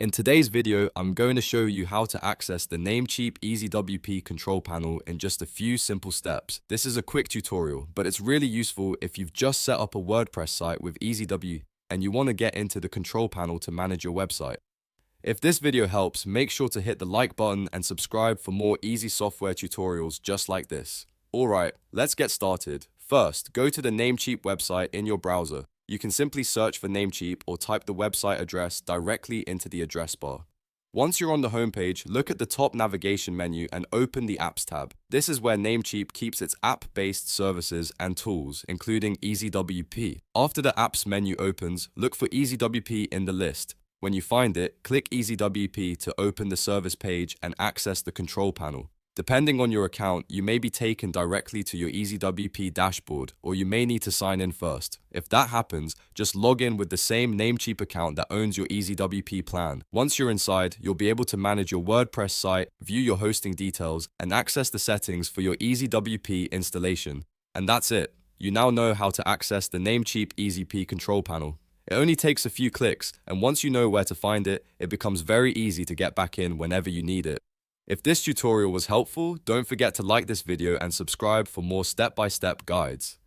In today's video, I'm going to show you how to access the Namecheap EasyWP control panel in just a few simple steps. This is a quick tutorial, but it's really useful if you've just set up a WordPress site with EasyWP and you want to get into the control panel to manage your website. If this video helps, make sure to hit the like button and subscribe for more easy software tutorials just like this. Alright, let's get started. First, go to the Namecheap website in your browser. You can simply search for Namecheap or type the website address directly into the address bar. Once you're on the homepage, look at the top navigation menu and open the Apps tab. This is where Namecheap keeps its app-based services and tools, including EasyWP. After the Apps menu opens, look for EasyWP in the list. When you find it, click EasyWP to open the service page and access the control panel. Depending on your account, you may be taken directly to your EasyWP dashboard, or you may need to sign in first. If that happens, just log in with the same Namecheap account that owns your EasyWP plan. Once you're inside, you'll be able to manage your WordPress site, view your hosting details, and access the settings for your EasyWP installation. And that's it. You now know how to access the Namecheap EasyWP control panel. It only takes a few clicks, and once you know where to find it, it becomes very easy to get back in whenever you need it. If this tutorial was helpful, don't forget to like this video and subscribe for more step-by-step guides.